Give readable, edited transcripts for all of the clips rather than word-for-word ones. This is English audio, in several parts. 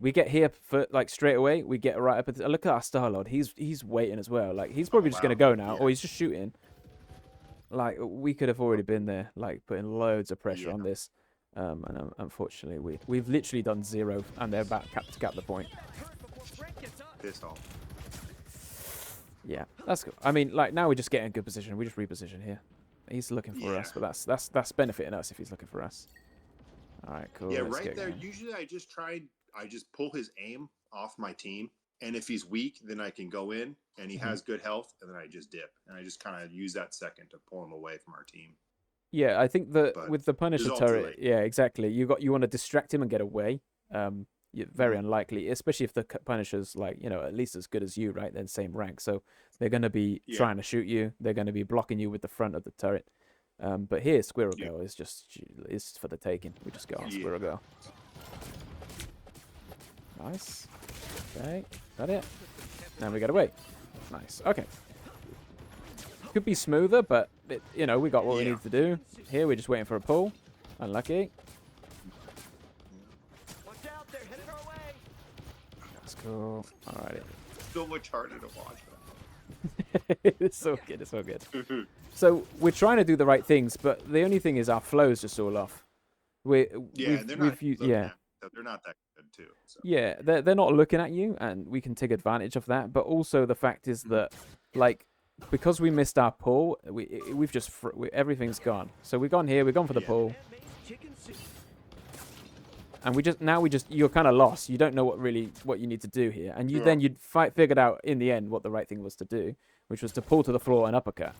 We get here for like straight away. We get right up. Look at our Star-Lord. He's waiting as well. Like he's probably just gonna go now, or he's just shooting. Like we could have already been there, like putting loads of pressure on this. And unfortunately, we've literally done 0, and they're about to cap the point. Piss off. Yeah, that's good. I mean, like now we just get in good position. We just reposition here. He's looking for us, but that's benefiting us if he's looking for us. All right, cool. Yeah, Let's right get there. going. Usually, I just pull his aim off my team, and if he's weak, then I can go in, and he has good health, and then I just dip, and I just kind of use that second to pull him away from our team. Yeah, I think that But with the Punisher turret, yeah, exactly. You want to distract him and get away. Very unlikely, especially if the Punisher's like at least as good as you, right? Then same rank, so they're gonna be trying to shoot you. They're gonna be blocking you with the front of the turret. But here, Squirrel Girl is for the taking. We just go on Squirrel Girl. Nice. Okay, got it. Now we get away. Nice. Okay. Could be smoother, but we got what we need to do. Here we're just waiting for a pull. Unlucky. That's cool. Alrighty. So much harder to watch. It's so good. It's so good. So we're trying to do the right things, but the only thing is our flow's just all off. They're not that good too. So. Yeah, they're not looking at you, and we can take advantage of that. But also the fact is that, like, because we missed our pull, everything's gone. So we've gone here, we've gone for the pull, and you're kind of lost. You don't know what you need to do here, and you'd figured out in the end what the right thing was to do, which was to pull to the floor and uppercut.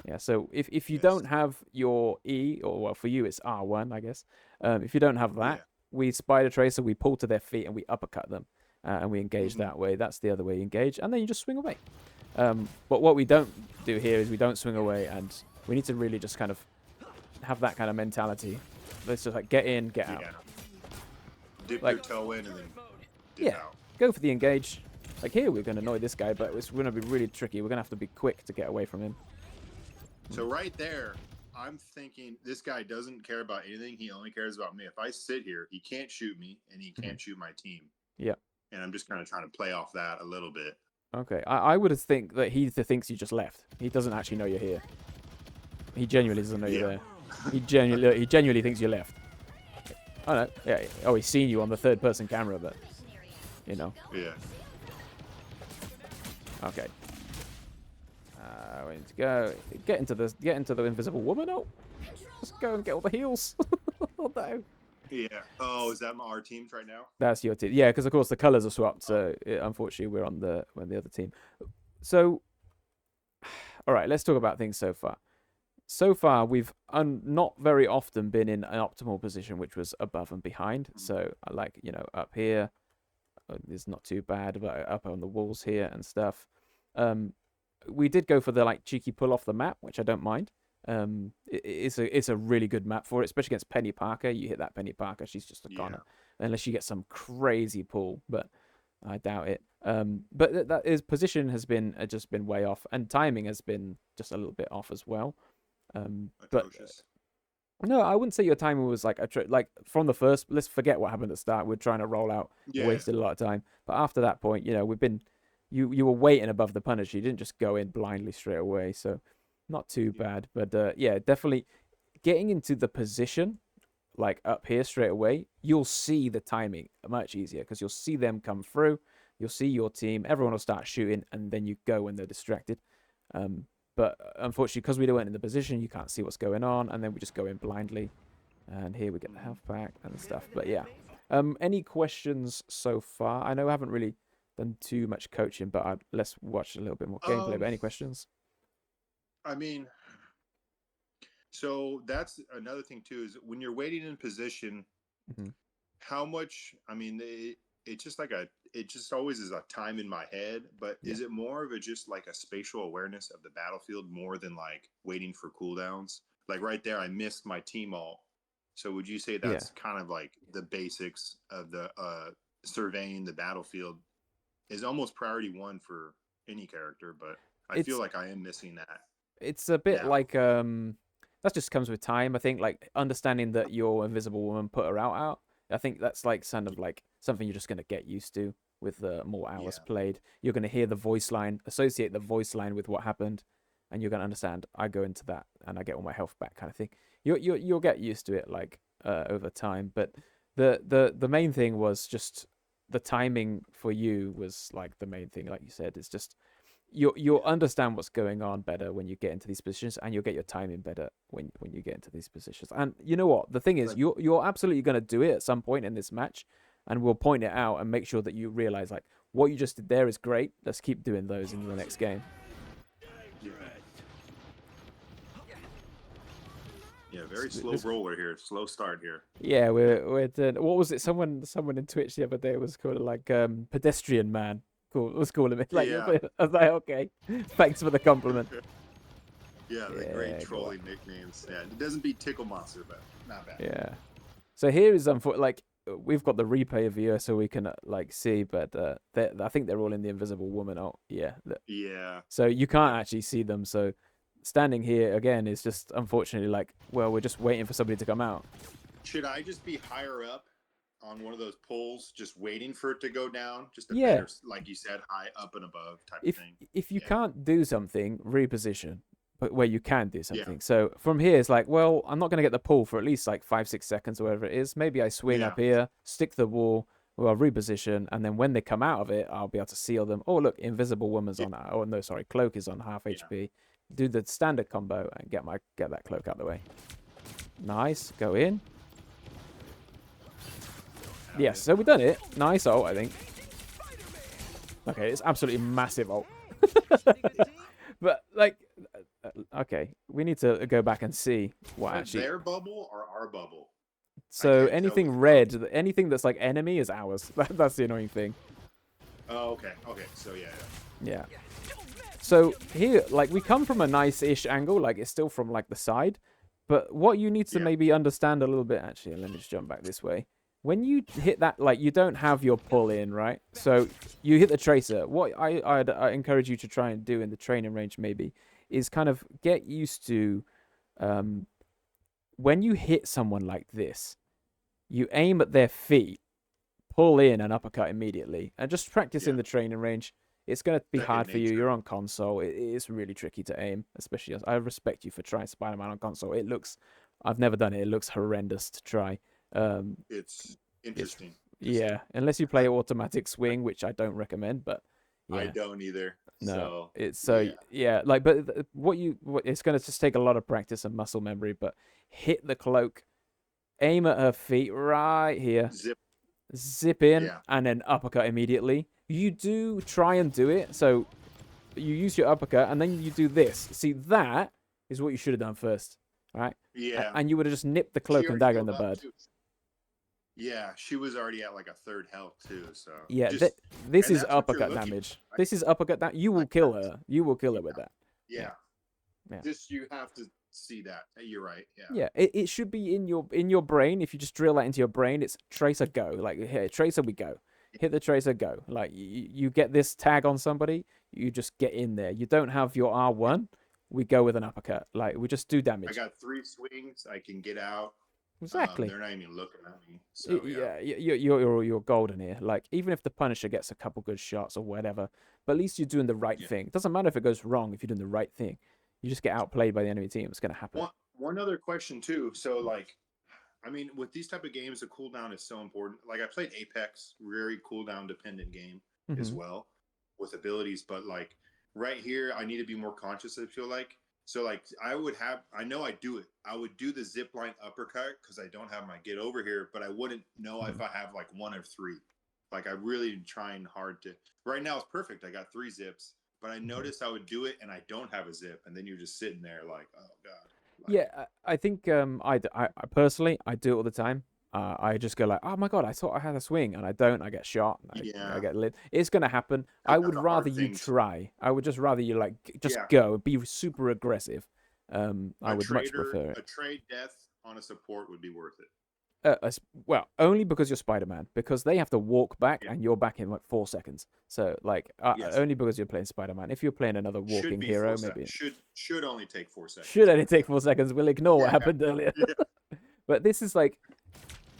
Yeah, so if you don't have your E, or well, for you it's R1, I guess. If you don't have that, we Spider Tracer, we pull to their feet and we uppercut them, and we engage that way. That's the other way you engage, and then you just swing away. But what we don't do here is we don't swing away, and we need to really just kind of have that kind of mentality. Let's just like get in, get out. Dip your toe in and then dip out. Go for the engage. Like here, we're going to annoy this guy, but it's going to be really tricky. We're going to have to be quick to get away from him. So right there, I'm thinking this guy doesn't care about anything. He only cares about me. If I sit here, he can't shoot me, and he can't shoot my team. Yeah. And I'm just kind of trying to play off that a little bit. Okay. I would think that he thinks you just left. He doesn't actually know you're here. He genuinely doesn't know you're there. He genuinely thinks you left. Oh no. Yeah. Oh, he's seen you on the third-person camera, but Yeah. Okay. We need to go get into the invisible woman. Oh, just go and get all the heals. Oh no. Yeah. Oh, is that our teams right now? That's your team. Yeah, because of course the colors are swapped. So unfortunately, we're on the other team. So, all right, let's talk about things so far. So far, we've not very often been in an optimal position, which was above and behind. So, like up here, is not too bad, but up on the walls here and stuff. We did go for the like cheeky pull off the map, which I don't mind. It's a really good map for it, especially against Penny Parker. You hit that Penny Parker, she's just a goner, unless you get some crazy pull, but I doubt it. But that his position has been just been way off, and timing has been just a little bit off as well. But no, I wouldn't say your timing was like from the first. Let's forget what happened at the start. We're trying to roll out, wasted a lot of time. But after that point, we've been. You were waiting above the Punisher. You didn't just go in blindly straight away. So not too bad. But yeah, definitely getting into the position, like up here straight away, you'll see the timing much easier because you'll see them come through. You'll see your team. Everyone will start shooting, and then you go when they're distracted. But unfortunately, because we weren't in the position, you can't see what's going on, and then we just go in blindly. And here we get the health pack and stuff. But yeah, any questions so far? I know I haven't really done too much coaching, but let's watch a little bit more gameplay. But any questions? I mean, so that's another thing too, is when you're waiting in position, how much, I mean, it's just like it just always is a time in my head, but is it more of just like a spatial awareness of the battlefield more than like waiting for cooldowns? Like right there, I missed my team ult. So would you say that's kind of like the basics of the surveying the battlefield is almost priority one for any character, but I feel like I am missing that. It's a bit like that just comes with time. I think like understanding that your invisible woman put her out, I think that's like kind of like something you're just gonna get used to with more hours Yeah. played. You're gonna hear the voice line, associate the voice line with what happened, and you're gonna understand. I go into that and I get all my health back, kind of thing. You'll get used to it like over time. But the main thing was just the timing for you was like the main thing. Like you said, it's just you'll understand what's going on better when you get into these positions, and you'll get your timing better when you get into these positions. And you know what? The thing is, But you're absolutely going to do it at some point in this match, and we'll point it out and make sure that you realize like what you just did there is great. Let's keep doing those in the next game. yeah, yeah, very slow roller here. Slow start here. Yeah, we're doing, what was it? Someone in Twitch the other day was called like pedestrian man. Cool, let's call him. Like Yeah. I was like, okay, thanks for the compliment. Yeah, the Yeah, great go trolling nicknames. Yeah, it doesn't beat Tickle Monster, but not bad. Yeah. So here is like we've got the replay viewer so we can like see, but I think they're all in the Invisible Woman. Oh yeah. Yeah. So you can't actually see them. So standing here again is just unfortunately like, well, we're just waiting for somebody to come out. Should I just be higher up on one of those poles, just waiting for it to go down? Just a Yeah. better, like you said, high up and above type of thing. If you Yeah. can't do something, reposition. But where you can do something. Yeah. So from here, it's like, well, I'm not going to get the pull for at least like 5-6 seconds or whatever it is. Maybe I swing Yeah. up here, stick the wall, or I'll reposition, and then when they come out of it, I'll be able to seal them. Oh, look, Invisible Woman's on. Oh no, sorry, Cloak is on half HP. Do the standard combo and get that Cloak out of the way. Nice, go in. Yes, so we've done it. Nice ult, I think. Okay, it's absolutely massive ult. But like, okay, we need to go back and see what actually. Their bubble or our bubble? So anything red, anything that's like enemy is ours. That's the annoying thing. Oh, okay. Okay, so yeah. Yeah. So here, like, we come from a nice-ish angle, like it's still from like the side. But what you need to maybe understand a little bit, actually, let me just jump back this way. When you hit that, like, you don't have your pull in, right? So you hit the tracer. What I'd encourage you to try and do in the training range, maybe, is kind of get used to when you hit someone like this, you aim at their feet, pull in and uppercut immediately, and just practice in the training range. It's going to be hard for you. You're on console. It is really tricky to aim, especially as I respect you for trying Spider-Man on console. It looks, I've never done it. It looks horrendous to try. It's interesting. Yeah, unless you play automatic swing, which I don't recommend, but yeah. I don't either. No, so, it's yeah, like, but it's going to just take a lot of practice and muscle memory. But hit the Cloak, aim at her feet right here, zip in, and then uppercut immediately. You do try and do it, so you use your uppercut, and then you do this. See, that is what you should have done first, right? Yeah. And you would have just nipped the Cloak and Dagger in the bud. Yeah, she was already at like a third health too, so. Yeah, this is uppercut damage. Right? This is uppercut damage. You will kill her. You will kill her with that. Yeah. Just you have to see that. You're right. Yeah. Yeah, it should be in your brain. If you just drill that into your brain, it's Tracer go. Like, here, Tracer, we go. Hit the Tracer, go. Like, you get this tag on somebody, you just get in there. You don't have your R1, we go with an uppercut. Like, we just do damage. I got 3 swings. I can get out. Exactly. They're not even looking at me. So, you're golden here. Like, even if the Punisher gets a couple good shots or whatever, but at least you're doing the right thing. It doesn't matter if it goes wrong if you're doing the right thing. You just get outplayed by the enemy team. It's going to happen. One other question, too. So, like, I mean, with these type of games, the cooldown is so important. Like, I played Apex, very cooldown dependent game as well with abilities. But, like, right here, I need to be more conscious, I feel like. So, like, I know I do it. I would do the zipline uppercut because I don't have my get over here, but I wouldn't know if I have, like, 1 or 3. Like, I really am trying hard to. Right now, it's perfect. I got 3 zips, but I noticed I would do it and I don't have a zip. And then you're just sitting there like, oh, God. Like, yeah, I think I personally, I do it all the time. I just go like, oh my God, I thought I had a swing, and I don't. I get shot. I get lit. It's going to happen. I would rather you try. I would just rather you like just go, be super aggressive. I would much prefer it. A trade death on a support would be worth it. Well, only because you're Spider-Man, because they have to walk back and you're back in like 4 seconds. So like only because you're playing Spider-Man. If you're playing another walking hero, maybe should only take 4 seconds. Should only take 4 seconds. We'll ignore what happened earlier. But this is like,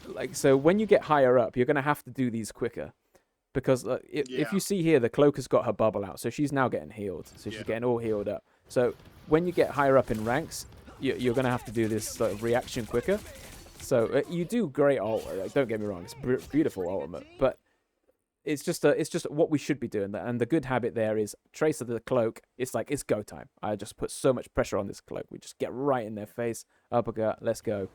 like, so when you get higher up, you're gonna have to do these quicker. Because if Yeah. you see here, the cloak has got her bubble out, so she's now getting healed. So she's Yeah. getting all healed up. So when you get higher up in ranks, you're gonna have to do this sort of reaction quicker. So you do great ult. Like, don't get me wrong, it's beautiful ultimate, but it's just what we should be doing. And the good habit there is trace of the cloak. It's like it's go time. I just put so much pressure on this cloak. We just get right in their face, uppercut. Let's go.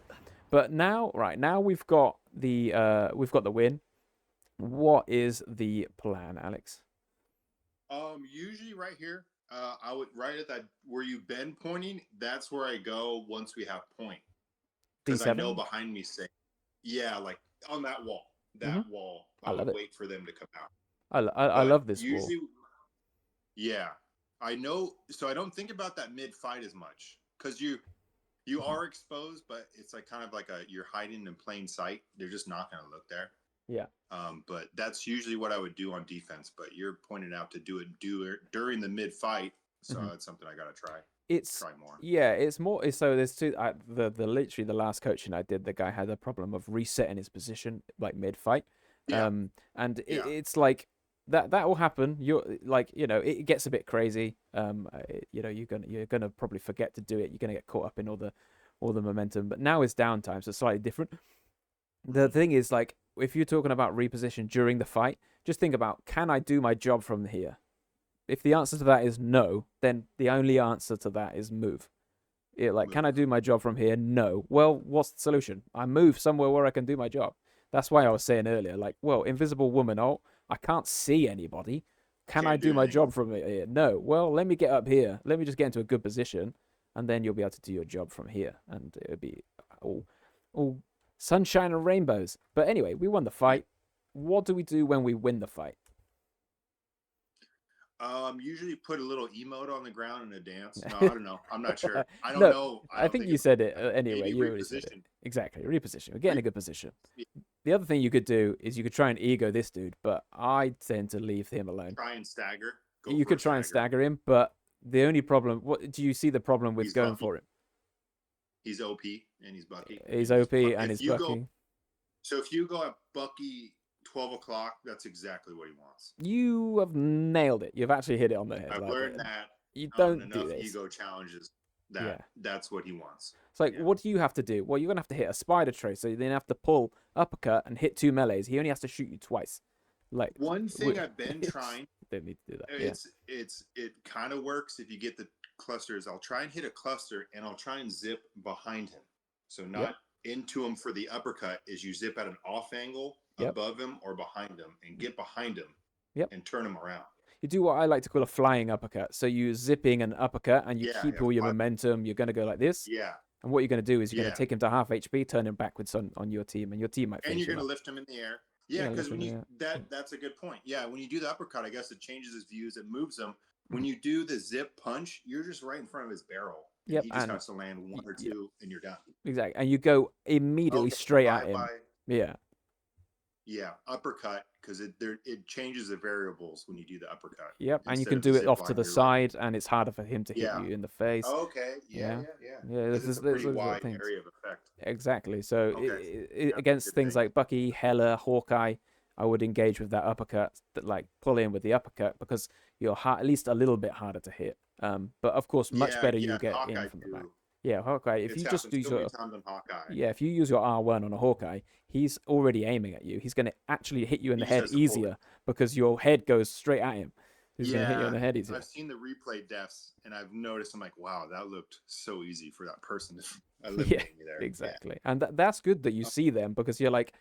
But now, right now we've got the win. What is the plan, Alex? Usually right here, I would right at that where you've been pointing. That's where I go once we have point, because I know D7. behind me say, yeah, like on that wall, Mm-hmm. I I would love it. wait for them to come out. I But love this wall. usually, yeah, I know. So I don't think about that mid fight as much because you Mhm. are exposed, but it's like kind of like you're hiding in plain sight. They're just not going to look there. Yeah. But that's usually what I would do on defense. But you're pointing out to do it during the mid fight, so Mhm. it's something I got to try It's more. yeah. It's more. So there's two. The literally the last coaching I did, the guy had a problem of resetting his position like mid fight. Yeah, And yeah, it's like that will happen. You're like it gets a bit crazy. You're gonna probably forget to do it. You're gonna get caught up in all the momentum. But now it's downtime, so it's slightly different. The thing is, like, if you're talking about reposition during the fight, just think about, can I do my job from here? If the answer to that is no, then the only answer to that is move. Like, can I move. do my job from here? No. Well, what's the solution? I move somewhere where I can do my job. That's why I was saying earlier, like, well, invisible woman, oh, I can't see anybody. Can I Can't do do my anything. job from here? No. Well, let me get up here. Let me just get into a good position, and then you'll be able to do your job from here, and it'll be all sunshine and rainbows. But anyway, we won the Yeah. fight. What do we do when we win the fight? Usually put a little emote on the ground and a dance. No, I don't know. I'm not sure. I don't No, know. I I don't think think you about said it that. anyway. Maybe You already said it. reposition. Exactly. Reposition. We're getting Re- a good position. The other thing you could do is you could try and ego this dude, but I tend to leave him alone. Try and stagger. Go You for could a try and stagger. stagger him, but the only problem, what do you see the problem with He's going Bucky. for him? He's OP and he's Bucky. He's And just OP and if he's you go, Bucky. so if you go at Bucky 12 o'clock, that's exactly what he wants. You have nailed it. You've actually hit it on the head. I've Like, learned that you on don't do enough this. ego challenges Yeah. that that's what he wants. It's like, Yeah. what do you have to do? Well, you're gonna have to hit a spider trace, so you then have to pull uppercut and hit two melees. He only has to shoot you twice. Like, One thing I've been trying, don't need to do that. Yeah. it kind of works if you get the clusters. I'll try and hit a cluster and I'll try and zip behind him. So Yep. not into him for the uppercut, is you zip at an off angle Yep. above him or behind him and get behind him Yep. and turn him around. You do what I like to call a flying uppercut. So you zipping an uppercut and you Yeah, keep all your momentum. You're gonna go like this, yeah, and what you're gonna do is you're gonna yeah. take him to half HP, turn him backwards on your team, and your team might And finish you're him gonna up. lift him in the air. You're Yeah, gonna because lift when him you in the air. that's a good point. Yeah, when you do the uppercut, I guess it changes his views, it moves him. When Mhm. you do the zip punch, you're just right in front of his barrel, and Yep. he just And has to land one or yep. two, and you're done. Exactly. And you go immediately Okay, straight at bye him. bye. Yeah. Yeah, uppercut because it changes the variables when you do the uppercut Yep. And you instead can of the do it zip off to line the where you're right. side, and it's harder for him to hit Yeah. you in the face. Okay. Yeah. Yeah. Yeah. Yeah. Yeah. Because it's a pretty There's little wide things. area of effect. Exactly. So Okay. That's a against good things thing. like Bucky, Hela, Hawkeye, I would engage with that uppercut, that like pull in with the uppercut because you're at least a little bit harder to hit. But of course, much Yeah. better you Yeah. get in Hawkeye from the back. too. Yeah, Hawkeye. If It's you just happened do so many your times on Hawkeye. yeah, if you use your R1 on a Hawkeye, he's already aiming at you. He's going to actually hit you in He the just head has to pull it. easier because your head goes straight at him. He's going to hit you in Yeah, the head easier. I've seen the replay deaths, and I've noticed. I'm like, wow, that looked so easy for that person to Yeah, eliminate me there. exactly. And that's good that you Yeah. see them because you're like,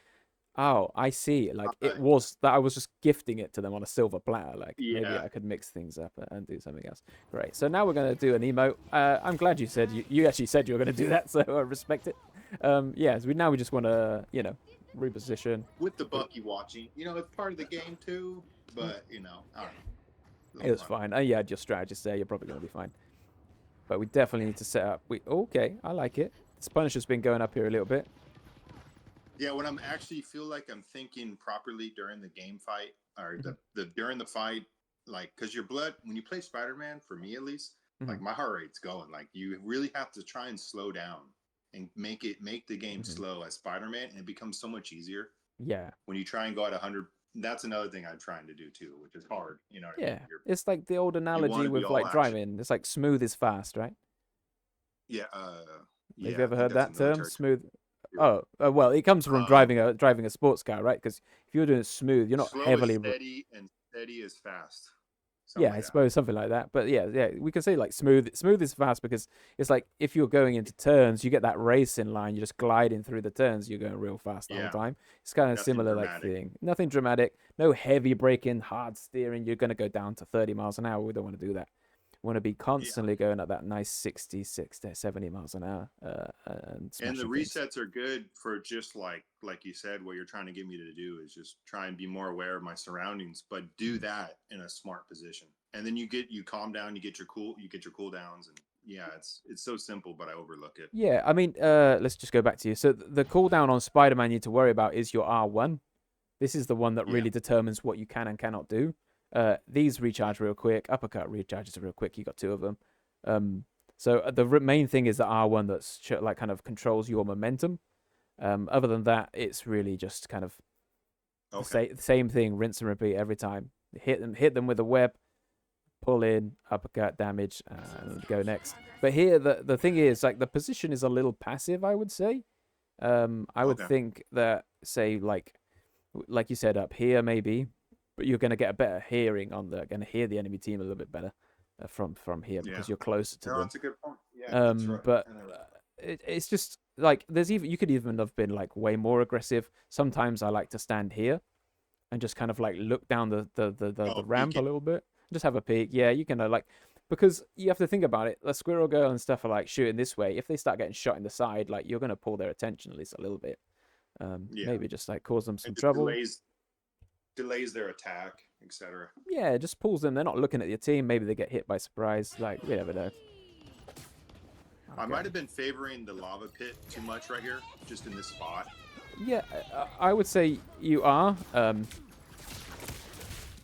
oh, I see. Like it Uh, was that I was just gifting it to them on a silver platter. Like maybe yeah. I could mix things up and do something else. Great. So now we're gonna do an emote. I'm glad you said you actually said you were gonna do that, so I respect it. Yeah. So we just want to reposition. With the Bucky watching, it's part of the game too. But I don't know. A little It's fun. fine. You had your strategist there. You're probably gonna be fine. But we definitely need to set up. Okay. I like it. This Punisher's been going up here a little bit. Yeah, when I'm actually feel like I'm thinking properly during the game fight or the during the fight, like because your blood when you play Spider-Man, for me at least, Mhm. like my heart rate's going. Like you really have to try and slow down and make the game slow as Spider-Man, and it becomes so much easier Yeah. when you try and go at 100. That's another thing I'm trying to do too, which is hard. You know what I mean? Yeah. It's like the old You want analogy to be with all like action. driving. It's like smooth is fast, right? Yeah. Have you Yeah. I ever think heard that's a that term? military term. Smooth. Oh, well, it comes from Um, driving a sports car, right? Because if you're doing it smooth, you're not Slow is heavily. steady, and steady is fast. Something Yeah, like I that. suppose something like that. But yeah, we can say like smooth. Smooth is fast because it's like if you're going into turns, you get that racing line. You're just gliding through the turns. You're going real fast the whole Yeah. time. It's kind of Nothing similar like dramatic. thing. Nothing dramatic. No heavy braking, hard steering. You're gonna go down to 30 miles an hour. We don't want to do that. We want to be Yeah. constantly going at that nice 66 to 70 miles an hour and And the smashing things. resets are good for just like you said, what you're trying to get me to do is just try and be more aware of my surroundings, but do that in a smart position. And then you calm down, you get your cooldowns, and yeah, it's so simple, but I overlook it. Yeah, I mean, let's just go back to you. So the cooldown on Spider-Man you need to worry about is your R1. This is the one that Yeah. really determines what you can and cannot do. These recharge real quick. Uppercut recharges real quick. You got two of them. So the main thing is the R1 that's like kind of controls your momentum. Other than that, it's really just kind of Okay. the same thing, rinse and repeat every time. Hit them with a web, pull in, uppercut, damage, and go next. But here, the thing is, like, the position is a little passive, I would say. I would Okay. think that, say, like you said, up here maybe, but you're going to get a better hearing on going to hear the enemy team a little bit better from here Yeah. because you're closer to No, them. that's a good point. Yeah, that's right. But Kind of. it's just like you could even have been like way more aggressive. Sometimes I like to stand here and just kind of like look down the ramp a Peeking. little bit, just have a peek. Yeah, you can like because you have to think about it. The Squirrel Girl and stuff are like shooting this way. If they start getting shot in the side, like you're gonna pull their attention at least a little bit. Yeah. Maybe just like cause them It some just trouble. delays their attack, etc. Yeah, it just pulls them. They're not looking at your team. Maybe they get hit by surprise. Like we never know. I Okay. might have been favoring the lava pit too much right here, just in this spot. Yeah, I would say you are.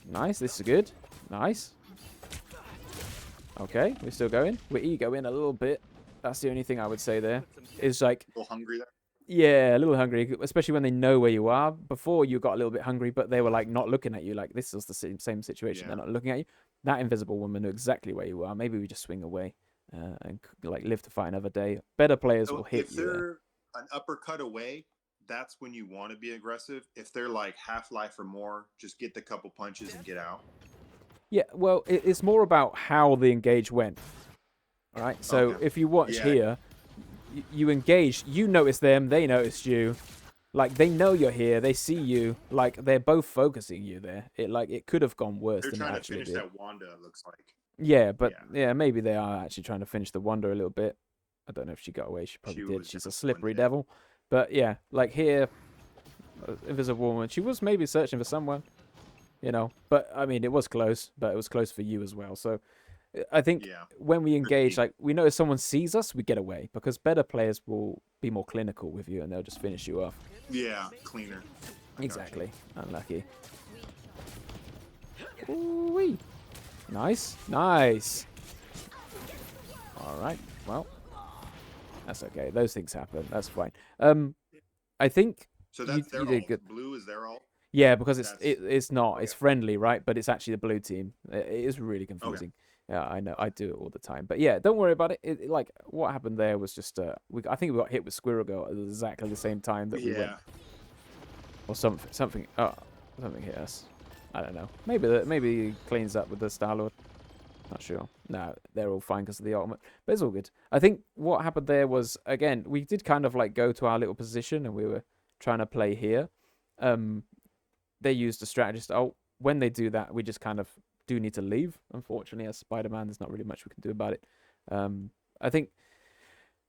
Nice. This is good. Nice. Okay, we're still going. We're egoing a little bit. That's the only thing I would say there. Is like, A little hungry there. yeah, a little hungry, especially when they know where you are. Before you got a little bit hungry, but they were like not looking at you. Like this was the same situation. Yeah. They're not looking at you. That invisible woman knew exactly where you are. Maybe we just swing away and like live to fight another day. Better players will So hit if you there. they're an uppercut away, that's when you want to be aggressive. If they're like half life or more, just get the couple punches and get out. Yeah, well, it's more about how the engage went. All right. So Okay. if you watch Yeah. here, you engage. You notice them. They noticed you. Like they know you're here. They see you. Like they're both focusing you there. It could have gone worse They're than it trying to actually finish did. that Wanda, it looks like. Yeah, but Yeah. yeah, maybe they are actually trying to finish the Wonder a little bit. I don't know if she got away. She probably She did. was She's a definitely slippery one hit. devil. But yeah, like here, Invisible Woman. She was maybe searching for someone, you know. But I mean, it was close. But it was close for you as well. So I think Yeah. when we engage, Me. like we notice someone sees us, we get away because better players will be more clinical with you and they'll just finish you off. Yeah, cleaner. I gotcha. Exactly. Unlucky. Ooh-wee. Nice. Nice. All right. Well, that's okay. Those things happen. That's fine. I think So you, that's you their did ult. good. Blue is their ult. Yeah, because That's it's not. It's okay. friendly, right? But it's actually the blue team. It is really confusing. Yeah, I know. I do it all the time. But yeah, don't worry about it. Like what happened there was just I think we got hit with Squirrel Girl at exactly the same time that we went, Yeah. or something. Oh, something hit us. I don't know. Maybe he cleans up with the Star-Lord. Not sure. No, they're all fine because of the ultimate. But it's all good. I think what happened there was, again, we did kind of like go to our little position and we were trying to play here. They used a strategist. Oh, when they do that, we just kind of do need to leave. Unfortunately, as Spider-Man, there's not really much we can do about it. I think,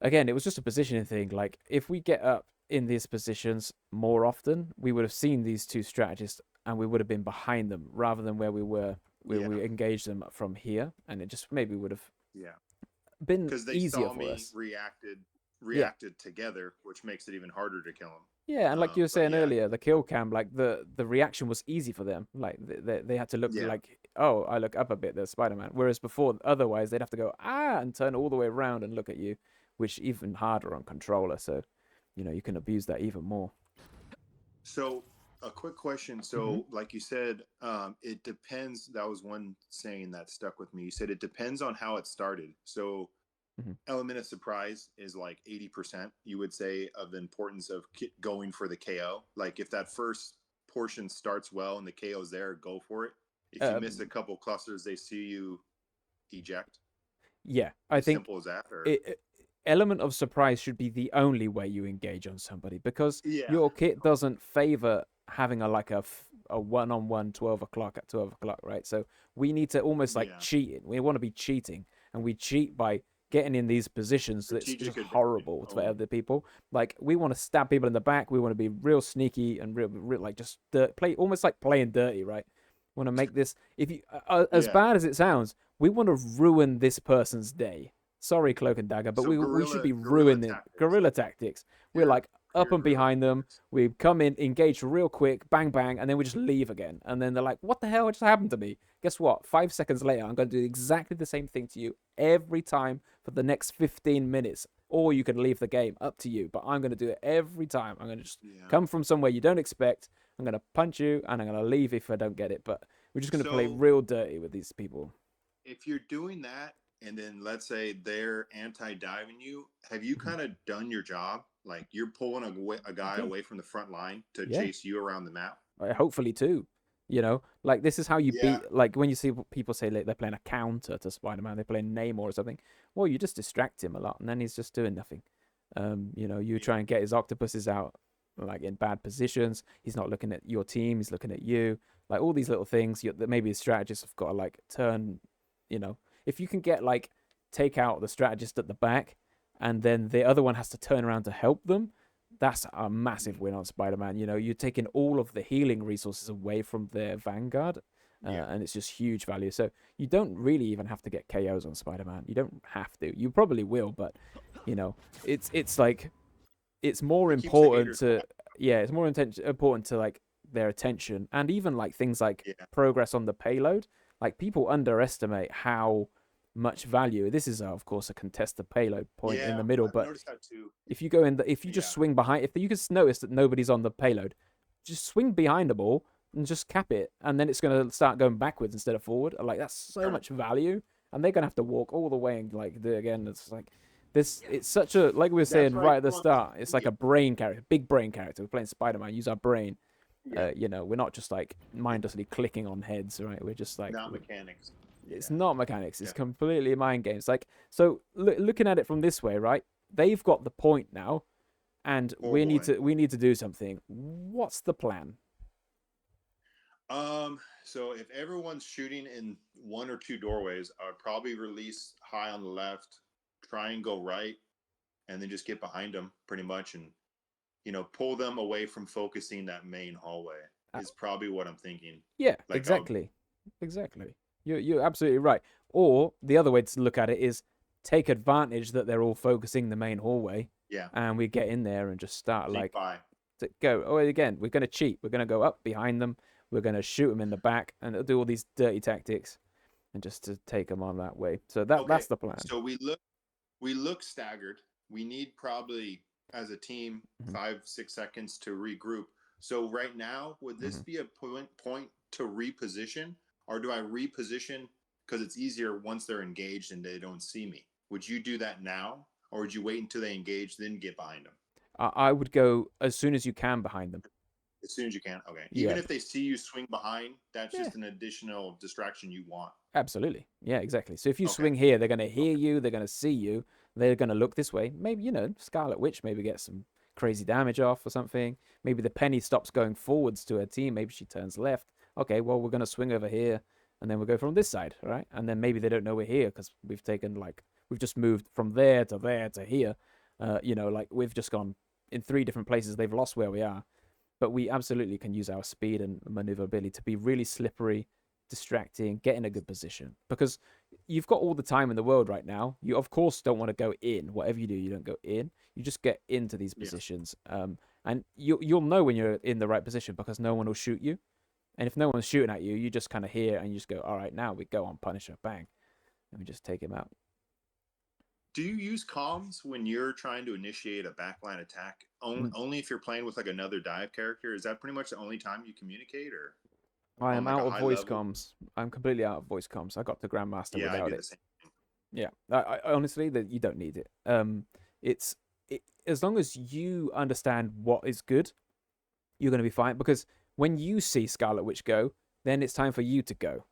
again, it was just a positioning thing. Like, if we get up in these positions more often, we would have seen these two strategists and we would have been behind them rather than where we were, where Yeah. we engaged them from here. And it just maybe would have Yeah. been Because they easier saw for me us. reacted together, which makes it even harder to kill them. Yeah, and like you were But saying yeah. earlier, the kill cam, like the reaction was easy for them. Like they had to look Yeah. like, oh, I look up a bit, there's Spider-Man. Whereas before, otherwise they'd have to go and turn all the way around and look at you, which even harder on controller. So, you can abuse that even more. So, a quick question. Hmm. So, like you said, it depends. That was one saying that stuck with me. You said it depends on how it started. So, Hmm. element of surprise is like 80%, you would say, of the importance of going for the KO. Like, if that first portion starts well and the KO's there, go for it. If you miss a Um, couple clusters, they see you eject. yeah, I As think simple as that, or element of surprise should be the only way you engage on somebody, because yeah, your kit doesn't favor having a one-on-one 12 o'clock at 12 o'clock, right? So we need to almost like yeah, cheat it. We want to be cheating, and we cheat by getting in these positions that's just strategic advantage. horrible for Oh, other people. Like, we want to stab people in the back. We want to be real sneaky and real like just play almost like playing dirty, right? We want to make this, if you as yeah. bad as it sounds, we want to ruin this person's day. Sorry, Cloak and Dagger, but So we should be guerrilla ruining tactics. guerrilla tactics. We're Your like up and guerrilla behind them. tactics. We come in, engage real quick, bang bang, and then we just leave again. And then they're like, "What the hell just happened to me?" Guess what? 5 seconds later, I'm going to do exactly the same thing to you every time for the next 15 minutes. Or you can leave the game, up to you. But I'm going to do it every time. I'm going to just Yeah. come from somewhere you don't expect. I'm going to punch you, and I'm going to leave if I don't get it. But we're just going to play So real dirty with these people. if you're doing that, and then let's say they're anti-diving you, have you Mhm. kind of done your job? Like you're pulling a guy Yeah, away from the front line to yeah. chase you around the map. Hopefully too. Like, this is how you Yeah. beat. Like, when you see people say like they're playing a counter to Spider-Man, they're playing Namor or something. Well, you just distract him a lot, and then he's just doing nothing. You Yeah. try and get his octopuses out like in bad positions. He's not looking at your team; he's looking at you. Like, all these little things that maybe the strategists have got to like turn. If you can get like take out the strategist at the back, and then the other one has to turn around to help them, that's a massive Mhm. win on Spider-Man. You're taking all of the healing resources away from their Vanguard, Yeah. and it's just huge value. So you don't really even have to get KOs on Spider-Man. You don't have to. You probably will, but you know, it's like it's more It keeps the important haters to off. yeah, it's more important to like their attention, and even like things like Yeah. progress on the payload. Like, people underestimate how much value this is. Of course, a contested payload point in Yeah. the middle, I've but noticed that too. if you just Yeah. swing behind, if you can notice that nobody's on the payload, just swing behind the ball and just cap it, and then it's going to start going backwards instead of forward. Like, that's so Kind of. much value, and they're going to have to walk all the way and like do it again. It's like this. It's such a, like we were That's saying where I right at come the on. start. It's like Yeah. a brain character, big brain character. We're playing Spider-Man. Use our brain. Yeah. We're not just like mindlessly clicking on heads, right? We're just like, Not mechanics. it's Yeah. not mechanics. It's Yeah. completely mind games. Like, so looking at it from this way, right? They've got the point now, and Oh boy. we need to do something. What's the plan? So if everyone's shooting in one or two doorways, I would probably release high on the left, try and go right, and then just get behind them pretty much, and pull them away from focusing that main hallway Uh, is probably what I'm thinking. yeah, Like I'll exactly, exactly. You're absolutely right. Or the other way to look at it is take advantage that they're all focusing the main hallway, yeah, and we get in there and just start sneak like by. to go. Oh, again, we're gonna cheat. We're gonna go up behind them. We're gonna shoot them in the back and do all these dirty tactics, and just to take them on that way. So Okay. that's the plan. So we look staggered. We need probably as a team Hmm. 5-6 seconds to regroup. So right now, would this Hmm. be a point to reposition, or do I reposition because it's easier once they're engaged and they don't see me? Would you do that now, or would you wait until they engage then get behind them I would go as soon as you can behind them. as soon as you can? Okay. Even Yeah, if they see you swing behind, that's yeah, just an additional distraction you want. absolutely. Yeah, exactly. So if you Okay. swing here, they're gonna hear Okay. you. They're gonna see you. They're gonna look this way. Maybe Scarlet Witch maybe gets some crazy damage off or something. Maybe the Penny stops going forwards to her team. Maybe she turns left. Okay, well, we're gonna swing over here, and then we'll go from this side, right? And then maybe they don't know we're here because we've just moved from there to here. Like, we've just gone in three different places. They've lost where we are, but we absolutely can use our speed and maneuverability to be really slippery, distracting, get in a good position, because you've got all the time in the world right now. You of course don't want to go in. Whatever you do, you don't go in. You just get into these Yeah. positions, and you'll know when you're in the right position because no one will shoot you. And if no one's shooting at you, you just kind of hear and you just go, all right, now we go on Punisher, bang, and we just take him out. Do you use comms when you're trying to initiate a backline attack? Mm, Only if you're playing with like another dive character? Is that pretty much the only time you communicate, or I on am like a out of high voice level? comms. I'm completely out of voice comms. I got to Grandmaster Yeah, I without do it. the same thing. Yeah, honestly, that you don't need it. It's as long as you understand what is good, you're going to be fine. Because when you see Scarlet Witch go, then it's time for you to go.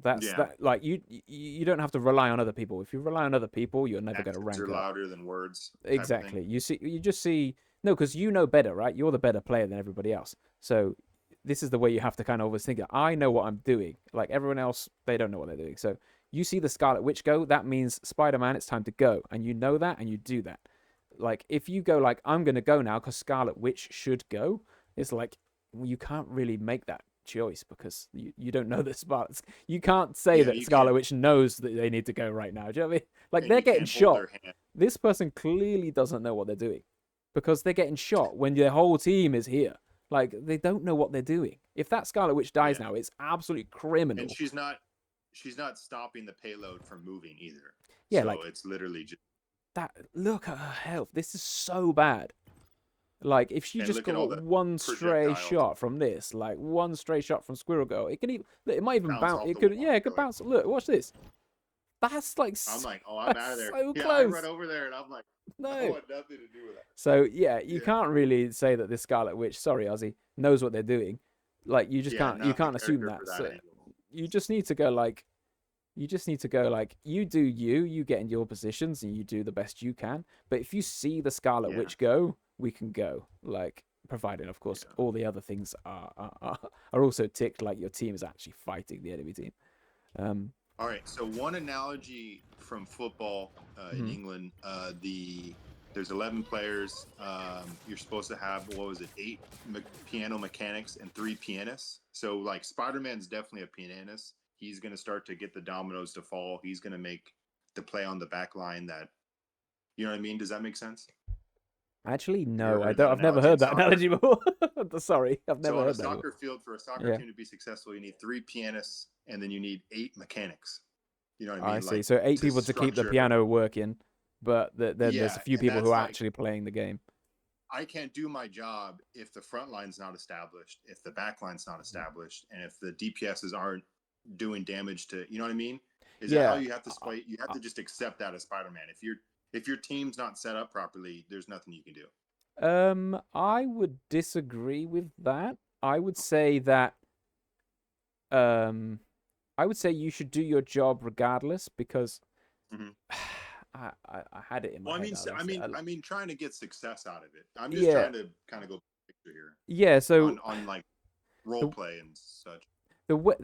That's Yeah, that. Like you don't have to rely on other people. If you rely on other people, you're never going to actions are rank up. louder than words, type of thing. Exactly. You just see no, because you know better, right? You're the better player than everybody else. So this is the way you have to kind of always think. I know what I'm doing. Like everyone else, they don't know what they're doing. So you see the Scarlet Witch go, that means Spider-Man, it's time to go, and you know that, and you do that. Like if you go like I'm gonna go now because Scarlet Witch should go, it's like well, you can't really make that choice because you don't know the Spartans. You can't say Yeah, that you Scarlet can't, Witch knows that they need to go right now. Do you know what I mean? Like and they're you getting can't hold shot. their hand. This person clearly doesn't know what they're doing because they're getting shot when their whole team is here. Like they don't know what they're doing. If that Scarlet Witch dies Yeah, now, it's absolutely and criminal. she's not stopping the payload from moving either. Yeah, So like it's literally just that. Look at her health. This is so bad. Like if she and just look at all got the one stray projectiles shot from this, like one stray shot from Squirrel Girl, it can even. Look, it might even bounce bounce. off It the could. wall. Yeah, it could Like, bounce. Look, watch this. That's like I'm like, oh, I'm out of that's there. so Yeah, I run close. over there and I'm like, I No. want nothing to do with that. So yeah, you Yeah, can't really say that this Scarlet Witch, sorry Ozzy, knows what they're doing. Like you just yeah, can't you not the can't assume character that. for that So angle. you just need to go like you just need to go like you do you get in your positions and you do the best you can. But if you see the Scarlet Yeah, Witch go, we can go. Like providing of course yeah. all the other things are also ticked like your team is actually fighting the enemy team. Um All right. So one analogy from football in mhm. England, there's 11 players. You're supposed to have what was it, piano mechanics and 3 pianists. So like Spider-Man's definitely a pianist. He's going to start to get the dominoes to fall. He's going to make the play on the back line that, you know what I mean? Does that make sense? Actually Have you ever no, I heard that don't I've never analogy in heard that soccer? analogy before. Sorry, I've So never on a heard that before. soccer field, for a soccer Yeah. team to be successful, you need 3 pianists and then you need 8 mechanics. You know what I I mean? see. Like So eight to people to keep the structure. piano working, but then there's a Yeah, few and people who that's are like actually playing the game. I can't do my job if the front line's not established, if the back line's not established, and if the DPSs aren't doing damage to, you know what I mean? Is that how Yeah. you have to play? You have to just accept that as Spider-Man. If your team's not set up properly, there's nothing you can do. I would disagree with that. I would say that um, I would say you should do your job regardless because Mm-hmm. I had it in my Well, head. I mean, trying to get success out of it. I'm just Yeah, trying to kind of go picture here yeah. So on like role the play and such.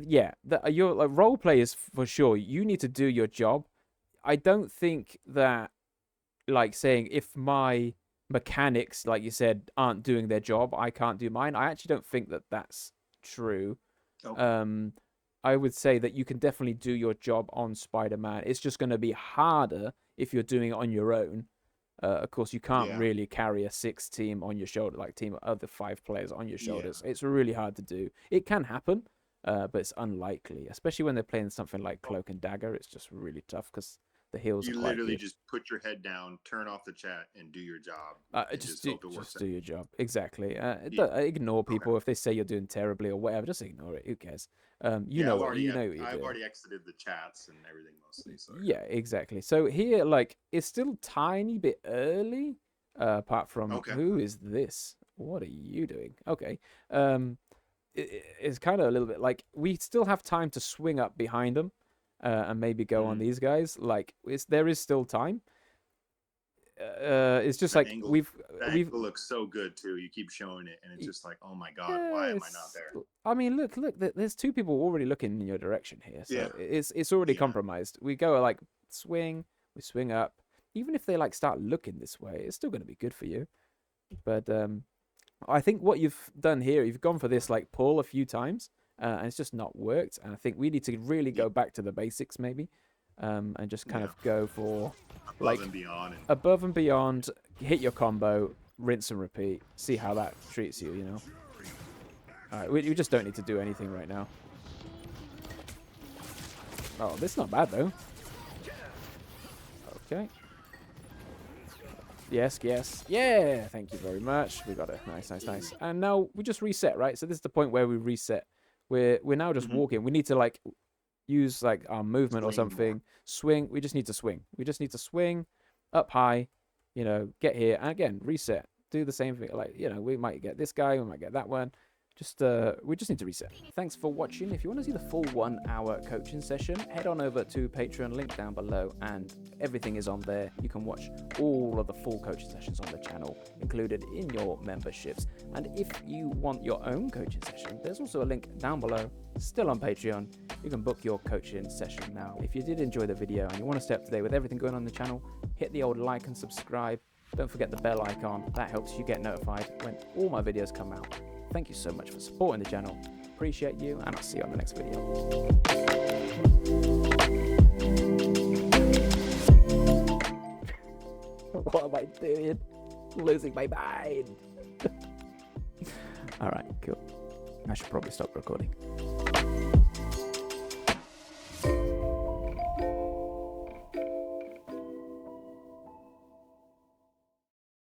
yeah, your like, role play is for sure. You need to do your job. I don't think that like saying if my mechanics, like you said, aren't doing their job, I can't do mine. I actually don't think that that's true. Okay. Um, I would say that you can definitely do your job on Spider-Man. It's just going to be harder if you're doing it on your own. Of course, you can't Yeah. really carry a 6 team on your shoulder, like team of other 5 players on your Yeah. shoulders. It's really hard to do. It can happen, but it's unlikely, especially when they're playing something like Cloak and Dagger. It's just really tough because the heals are You quite literally good. just put your head down, turn off the chat, and do your job, and Just just do, hope it works just out. do your job. Exactly. Yeah. Ignore Okay. people if they say you're doing terribly or whatever. Just ignore it. Who cares? You Yeah, know what you know what you're I've doing. already exited the chats and everything mostly. So Yeah, exactly. So here, like, it's still tiny bit early. Apart yeah. from Okay. who is this? What are you doing? Okay. Um, it's kind of a little bit like we still have time to swing up behind them, and maybe go on Mm-hmm. these guys. Like, there is still time. It's just The like angle, the we've angle looks so good too. You keep showing it, and it's just like, oh my god, why am I not yes. there? I mean, look. There's 2 people already looking in your direction here, Yeah. so it's already Yeah. compromised. We go like swing, we swing up. Even if they like start looking this way, it's still going to be good for you. But I think what you've done here, you've gone for this like pull a few times, and it's just not worked. And I think we need to really Yeah. go back to the basics maybe, and just kind Yeah. of go for Above like and beyond, and above and beyond. Hit your combo, rinse and repeat. See how that treats you. You know. All right, we just don't need to do anything right now. Oh, this is not bad though. Okay. Yes, yes. Yeah, thank you very much. We got it. Nice, nice, nice. And now we just reset, right? So this is the point where we reset. We're now just walking. We need to like use like our movement or Swing something. more. Swing. We just need to swing. We just need to swing up high, get here. And again, reset. Do the same thing. Like, we might get this guy, we might get that one. We just need to reset. Thanks for watching. If you want to see the full 1 hour coaching session, head on over to Patreon, link down below, and everything is on there. You can watch all of the full coaching sessions on the channel, included in your memberships. And if you want your own coaching session, there's also a link down below, still on Patreon. You can book your coaching session now. If you did enjoy the video and you want to stay up to date with everything going on in the channel, hit the old like and subscribe. Don't forget the bell icon. That helps you get notified when all my videos come out. Thank you so much for supporting the channel. Appreciate you, and I'll see you on the next video. What am I doing? Losing my mind. All right, cool. I should probably stop recording.